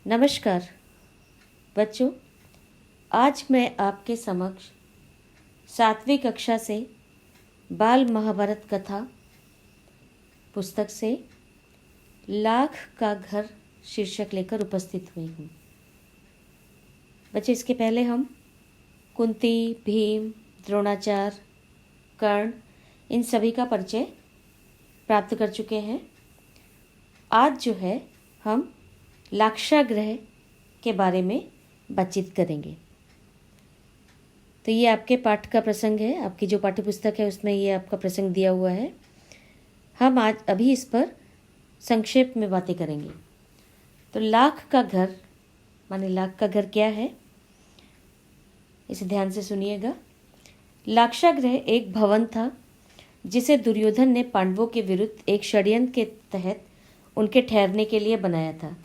नमस्कार बच्चों, आज मैं आपके समक्ष 7वीं कक्षा से बाल महाभारत कथा पुस्तक से लाख का घर शीर्षक लेकर उपस्थित हुई हूँ। बच्चे, इसके पहले हम कुंती, भीम, द्रोणाचार्य, कर्ण इन सभी का परिचय प्राप्त कर चुके हैं। आज जो है हम लाक्षागृह के बारे में बातचीत करेंगे। तो ये आपके पाठ का प्रसंग है, आपकी जो पाठ्य पुस्तक है उसमें ये आपका प्रसंग दिया हुआ है। हम आज अभी इस पर संक्षेप में बातें करेंगे। तो लाख का घर माने लाख का घर क्या है, इसे ध्यान से सुनिएगा। लाक्षागृह एक भवन था जिसे दुर्योधन ने पांडवों के विरुद्ध एक षड्यंत्र के तहत उनके ठहरने के लिए बनाया था।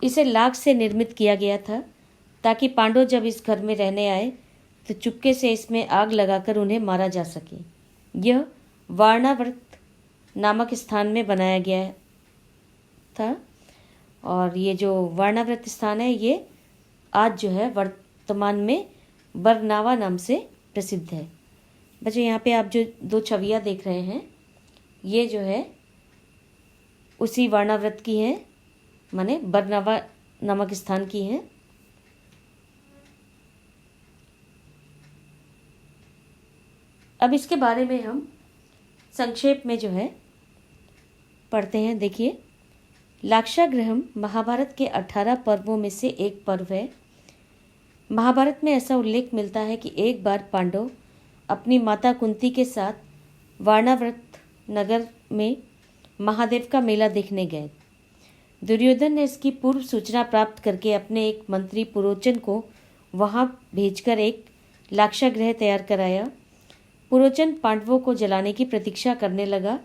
इसे लाख से निर्मित किया गया था ताकि पांडव जब इस घर में रहने आए तो चुपके से इसमें आग लगाकर उन्हें मारा जा सके। यह वारणाव्रत नामक स्थान में बनाया गया था और ये जो वारणाव्रत स्थान है ये आज जो है वर्तमान में बरनावा नाम से प्रसिद्ध है। बच्चों, यहाँ पे आप जो दो छवियाँ देख रहे हैं ये जो है उसी वारणाव्रत की हैं, माने बरनावा नामक स्थान की हैं। अब इसके बारे में हम संक्षेप में जो है पढ़ते हैं। देखिए, लाक्षागृहम महाभारत के 18 पर्वों में से एक पर्व है। महाभारत में ऐसा उल्लेख मिलता है कि एक बार पांडव अपनी माता कुंती के साथ वारणाव्रत नगर में महादेव का मेला देखने गए। दुर्योधन ने इसकी पूर्व सूचना प्राप्त करके अपने एक मंत्री पुरोचन को वहां भेजकर एक लाक्षागृह तैयार कराया। पुरोचन पांडवों को जलाने की प्रतीक्षा करने लगा।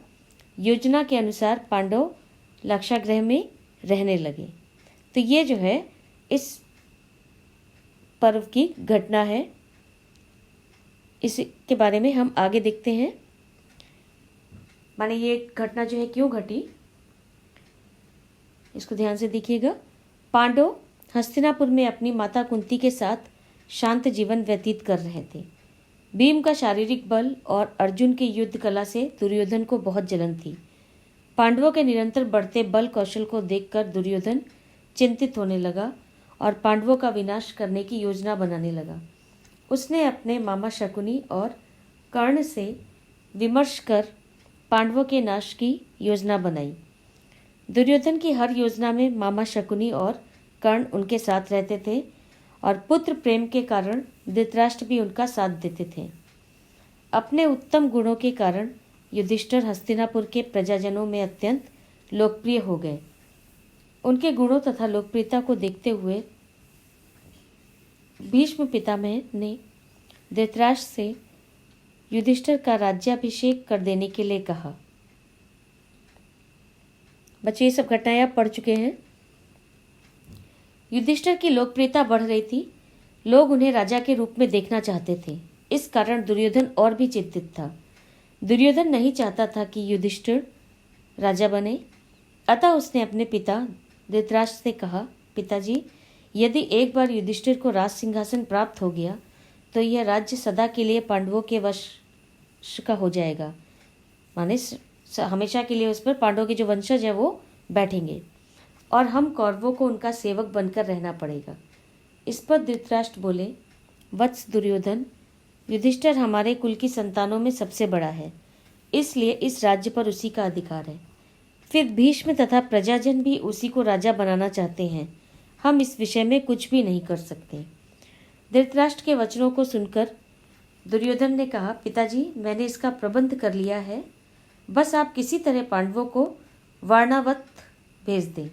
योजना के अनुसार पांडव लाक्षागृह में रहने लगे। तो ये जो है इस पर्व की घटना है। इसके बारे में हम आगे देखते हैं। माने ये घटना जो है क्यों घटी, इसको ध्यान से देखिएगा। पांडव हस्तिनापुर में अपनी माता कुंती के साथ शांत जीवन व्यतीत कर रहे थे। भीम का शारीरिक बल और अर्जुन की युद्ध कला से दुर्योधन को बहुत जलन थी। पांडवों के निरंतर बढ़ते बल कौशल को देखकर दुर्योधन चिंतित होने लगा और पांडवों का विनाश करने की योजना बनाने लगा। उसने अपने मामा शकुनी और कर्ण से विमर्श कर पांडवों के नाश की योजना बनाई। दुर्योधन की हर योजना में मामा शकुनी और कर्ण उनके साथ रहते थे और पुत्र प्रेम के कारण धृतराष्ट्र भी उनका साथ देते थे। अपने उत्तम गुणों के कारण युधिष्ठिर हस्तिनापुर के प्रजाजनों में अत्यंत लोकप्रिय हो गए। उनके गुणों तथा लोकप्रियता को देखते हुए भीष्म पितामह ने धृतराष्ट्र से युधिष्ठिर का राज्याभिषेक कर देने के लिए कहा। बच्चे, ये सब घटनाएं आप पढ़ चुके हैं। युधिष्ठिर की लोकप्रियता बढ़ रही थी। लोग उन्हें राजा के रूप में देखना चाहते थे। इस कारण दुर्योधन और भी चिंतित था। दुर्योधन नहीं चाहता था कि युधिष्ठिर राजा बने। अतः उसने अपने पिता धृतराष्ट्र से कहा, पिताजी, यदि एक बार युधिष्ठिर को राज सिंहासन प्राप्त हो गया तो यह राज्य सदा के लिए पांडवों के वश का हो जाएगा। माने हमेशा के लिए उस पर पांडवों के जो वंशज है वो बैठेंगे और हम कौरवों को उनका सेवक बनकर रहना पड़ेगा। इस पर धृतराष्ट्र बोले, वत्स दुर्योधन, युधिष्ठिर हमारे कुल की संतानों में सबसे बड़ा है, इसलिए इस राज्य पर उसी का अधिकार है। फिर भीष्म तथा प्रजाजन भी उसी को राजा बनाना चाहते हैं। हम इस विषय में कुछ भी नहीं कर सकते। धृतराष्ट्र के वचनों को सुनकर दुर्योधन ने कहा, पिताजी, मैंने इसका प्रबंध कर लिया है। बस आप किसी तरह पांडवों को वारणावत भेज दें।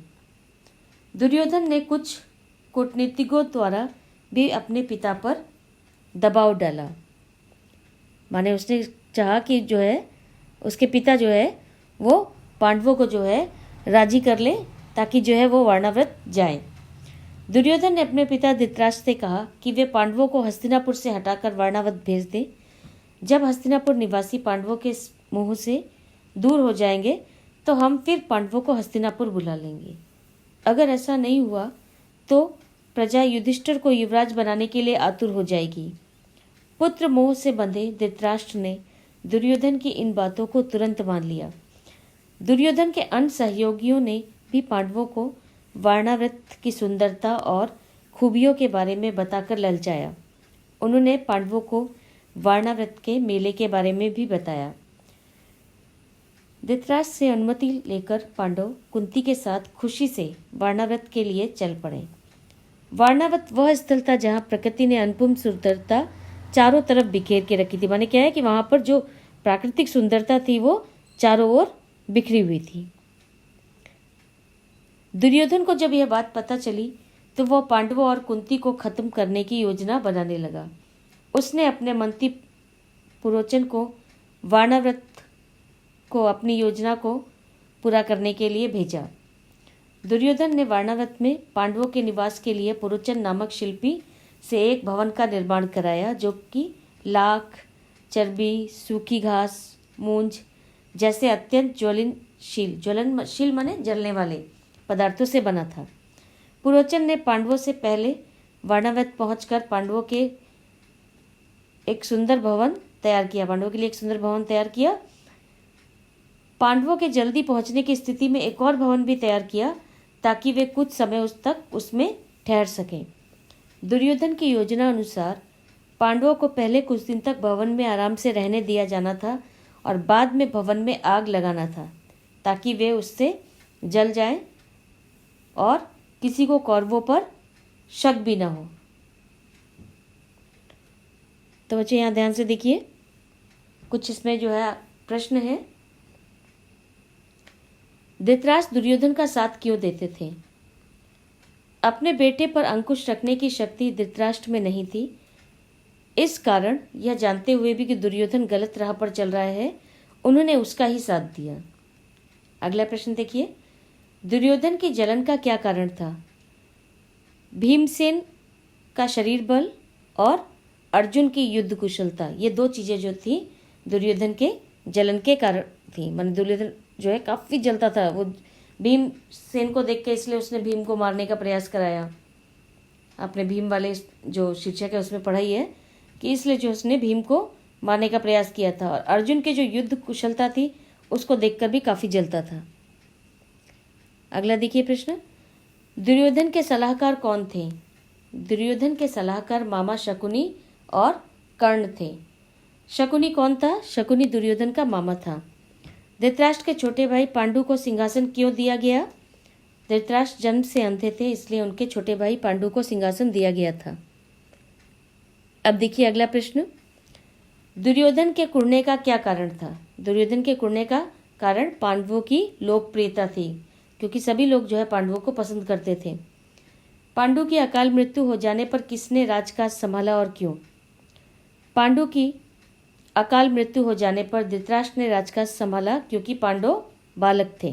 दुर्योधन ने कुछ कूटनीतिकों द्वारा भी अपने पिता पर दबाव डाला। माने उसने चाहा कि जो है उसके पिता जो है वो पांडवों को जो है राजी कर ले ताकि जो है वो वारणावत जाएं। दुर्योधन ने अपने पिता धृतराष्ट्र से कहा कि वे पांडवों को हस्तिनापुर से हटाकर वारणावत भेज दें। जब हस्तिनापुर निवासी पांडवों के मुंह से दूर हो जाएंगे तो हम फिर पांडवों को हस्तिनापुर बुला लेंगे। अगर ऐसा नहीं हुआ तो प्रजा युधिष्ठिर को युवराज बनाने के लिए आतुर हो जाएगी। पुत्र मोह से बंधे धृतराष्ट्र ने दुर्योधन की इन बातों को तुरंत मान लिया। दुर्योधन के अन्य सहयोगियों ने भी पांडवों को वारणाव्रत की सुंदरता और खूबियों के बारे में बताकर ललचाया। उन्होंने पांडवों को वारणाव्रत के मेले के बारे में भी बताया। धृतराष्ट्र से अनुमति लेकर पांडव कुंती के साथ खुशी से वारणाव्रत के लिए चल पड़े। वारणावत वह स्थल था जहाँ प्रकृति ने अनुपम सुंदरता चारों तरफ बिखेर के रखी थी। माने क्या है कि वहाँ पर जो प्राकृतिक सुंदरता थी वो चारों ओर बिखरी हुई थी। दुर्योधन को जब यह बात पता चली तो वह पांडवों और कुंती को खत्म करने की योजना बनाने लगा। उसने अपने मंत्री पुरोचन को वारणाव्रत को अपनी योजना को पूरा करने के लिए भेजा। दुर्योधन ने वारणावत में पांडवों के निवास के लिए पुरोचन नामक शिल्पी से एक भवन का निर्माण कराया, जो कि लाख, चर्बी, सूखी घास, मूंज जैसे अत्यंत ज्वलनशील माने जलने वाले पदार्थों से बना था। पुरोचन ने पांडवों से पहले वारणावत पहुंचकर पांडवों के एक सुंदर भवन तैयार किया। पांडवों के लिए एक सुंदर भवन तैयार किया। पांडवों के जल्दी पहुंचने की स्थिति में एक और भवन भी तैयार किया ताकि वे कुछ समय तक उसमें ठहर सकें। दुर्योधन की योजना अनुसार पांडवों को पहले कुछ दिन तक भवन में आराम से रहने दिया जाना था और बाद में भवन में आग लगाना था ताकि वे उससे जल जाएं और किसी को कौरवों पर शक भी न हो। तो बच्चे यहाँ ध्यान से देखिए, कुछ इसमें जो है प्रश्न है। धृतराष्ट्र दुर्योधन का साथ क्यों देते थे? अपने बेटे पर अंकुश रखने की शक्ति धृतराष्ट्र में नहीं थी। इस कारण यह जानते हुए भी कि दुर्योधन गलत राह पर चल रहा है, उन्होंने उसका ही साथ दिया। अगला प्रश्न देखिए, दुर्योधन की जलन का क्या कारण था? भीमसेन का शरीर बल और अर्जुन की युद्ध कुशलता, ये दो चीजें जो थी दुर्योधन के जलन के कारण थी। मन दुर्योधन जो है काफी जलता था, वो भीमसेन को देख के, इसलिए उसने भीम को मारने का प्रयास कराया। आपने भीम वाले जो शीर्षक है उसमें पढ़ाई है कि इसलिए जो उसने भीम को मारने का प्रयास किया था। और अर्जुन की जो युद्ध कुशलता थी उसको देखकर भी काफी जलता था। अगला देखिए प्रश्न, दुर्योधन के सलाहकार कौन थे? दुर्योधन के सलाहकार मामा शकुनी और कर्ण थे। शकुनी कौन था? शकुनी दुर्योधन का मामा था। धृतराष्ट्र के छोटे भाई पांडु को सिंहासन क्यों दिया गया? धृतराष्ट्र जन्म से अंधे थे, इसलिए उनके छोटे भाई पांडु को सिंहासन दिया गया था। अब देखिए अगला प्रश्न, दुर्योधन के कुड़ने का क्या कारण था? दुर्योधन के कुड़ने का कारण पांडवों की लोकप्रियता थी, क्योंकि सभी लोग जो है पांडवों को पसंद करते थे। पांडु की अकाल मृत्यु हो जाने पर किसने राजकाज संभाला और क्यों? पांडु की अकाल मृत्यु हो जाने पर धृतराष्ट्र ने राजकाज संभाला क्योंकि पांडव बालक थे।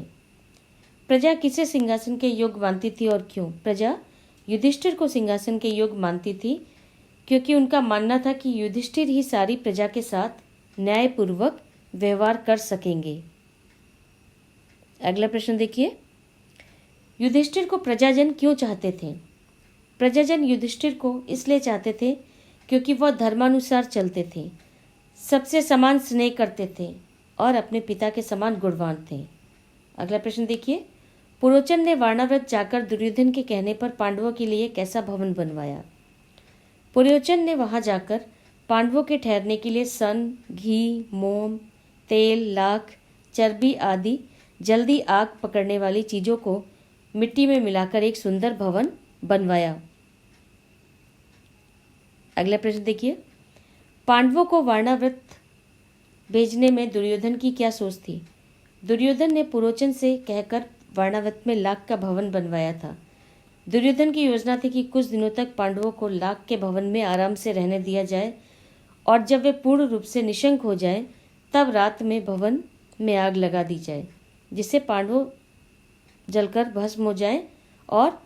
प्रजा किसे सिंहासन के योग्य मानती थी और क्यों? प्रजा युधिष्ठिर को सिंहासन के योग्य मानती थी क्योंकि उनका मानना था कि युधिष्ठिर ही सारी प्रजा के साथ न्यायपूर्वक व्यवहार कर सकेंगे। अगला प्रश्न देखिए, युधिष्ठिर को प्रजाजन क्यों चाहते थे? प्रजाजन युधिष्ठिर को इसलिए चाहते थे क्योंकि वह धर्मानुसार चलते थे, सबसे समान स्नेह करते थे और अपने पिता के समान गुणवान थे। अगला प्रश्न देखिए, पुरोचन ने वारणावत जाकर दुर्योधन के कहने पर पांडवों के लिए कैसा भवन बनवाया? पुरोचन ने वहां जाकर पांडवों के ठहरने के लिए सन, घी, मोम, तेल, लाख, चर्बी आदि जल्दी आग पकड़ने वाली चीजों को मिट्टी में मिलाकर एक सुंदर भवन बनवाया। अगला प्रश्न देखिए, पांडवों को वारणावत भेजने में दुर्योधन की क्या सोच थी? दुर्योधन ने पुरोचन से कहकर वारणावत में लाख का भवन बनवाया था। दुर्योधन की योजना थी कि कुछ दिनों तक पांडवों को लाख के भवन में आराम से रहने दिया जाए और जब वे पूर्ण रूप से निशंक हो जाए तब रात में भवन में आग लगा दी जाए, जिससे पांडव जलकर भस्म हो जाए और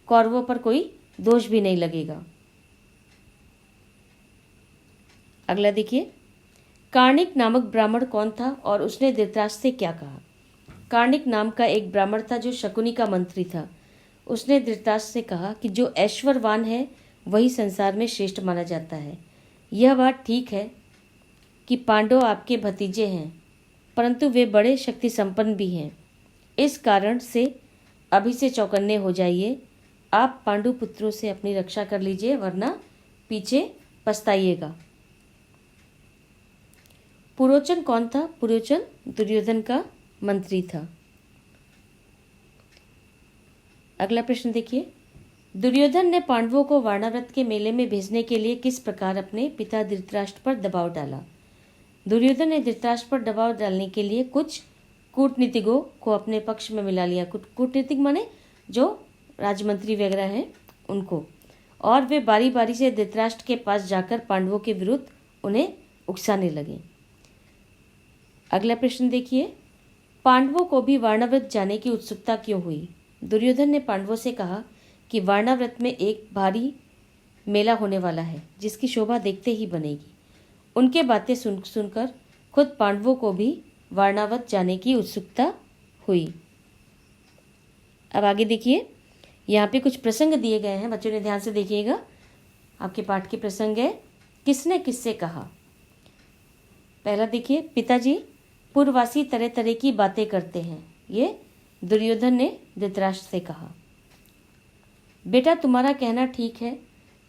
कौरवों पर कोई दोष भी नहीं लगेगा। अगला देखिए, कार्णिक नामक ब्राह्मण कौन था और उसने धृतराष्ट्र से क्या कहा? कार्णिक नाम का एक ब्राह्मण था जो शकुनी का मंत्री था। उसने धृतराष्ट्र से कहा कि जो ऐश्वर्यवान है वही संसार में श्रेष्ठ माना जाता है। यह बात ठीक है कि पांडव आपके भतीजे हैं, परंतु वे बड़े शक्ति संपन्न भी हैं। इस कारण से अभी से चौकन्ने हो जाइए। आप पांडु पुत्रों से अपनी रक्षा कर लीजिए, वरना पीछे पछताइएगा। पुरोचन कौन था? पुरोचन दुर्योधन का मंत्री था। अगला प्रश्न देखिए, दुर्योधन ने पांडवों को वाणाव्रत के मेले में भेजने के लिए किस प्रकार अपने पिता धृतराष्ट्र पर दबाव डाला? दुर्योधन ने धृतराष्ट्र पर दबाव डालने के लिए कुछ कूटनीतिकों को अपने पक्ष में मिला लिया। कूटनीतिक माने जो राजमंत्री वगैरह हैं उनको, और वे बारी बारी से धृतराष्ट्र के पास जाकर पांडवों के विरुद्ध उन्हें उकसाने लगे। अगला प्रश्न देखिए, पांडवों को भी वाणाव्रत जाने की उत्सुकता क्यों हुई? दुर्योधन ने पांडवों से कहा कि वाणाव्रत में एक भारी मेला होने वाला है जिसकी शोभा देखते ही बनेगी। उनके बातें सुनकर खुद पांडवों को भी वाणाव्रत जाने की उत्सुकता हुई। अब आगे देखिए, यहाँ पे कुछ प्रसंग दिए गए हैं, बच्चों ने ध्यान से देखिएगा। आपके पाठ के प्रसंग है, किसने किससे कहा। पहला देखिए, पिताजी पूर्ववासी तरह तरह की बातें करते हैं। ये दुर्योधन ने धृतराष्ट्र से कहा। बेटा तुम्हारा कहना ठीक है,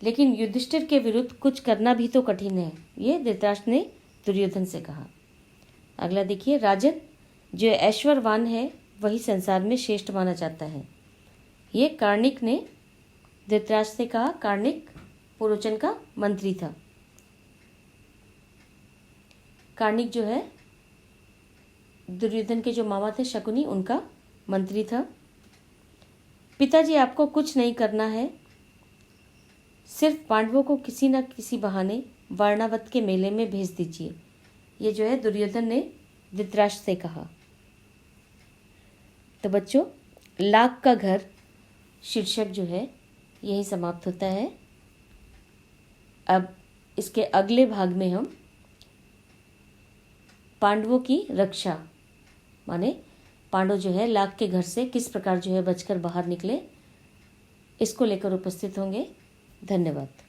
लेकिन युधिष्ठिर के विरुद्ध कुछ करना भी तो कठिन है। ये धृतराष्ट्र ने दुर्योधन से कहा। अगला देखिए, राजन जो ऐश्वर्यवान है वही संसार में श्रेष्ठ माना जाता है। ये कार्णिक ने धृतराष्ट्र से कहा। कार्णिक पुरोचन का मंत्री था। कार्णिक जो है दुर्योधन के जो मामा थे शकुनी, उनका मंत्री था। पिताजी आपको कुछ नहीं करना है, सिर्फ पांडवों को किसी न किसी बहाने वाणावत के मेले में भेज दीजिए। ये जो है दुर्योधन ने धृतराष्ट्र से कहा। तो बच्चों, लाख का घर शीर्षक जो है यही समाप्त होता है। अब इसके अगले भाग में हम पांडवों की रक्षा माने पांडव जो है लाख के घर से किस प्रकार जो है बचकर बाहर निकले, इसको लेकर उपस्थित होंगे। धन्यवाद।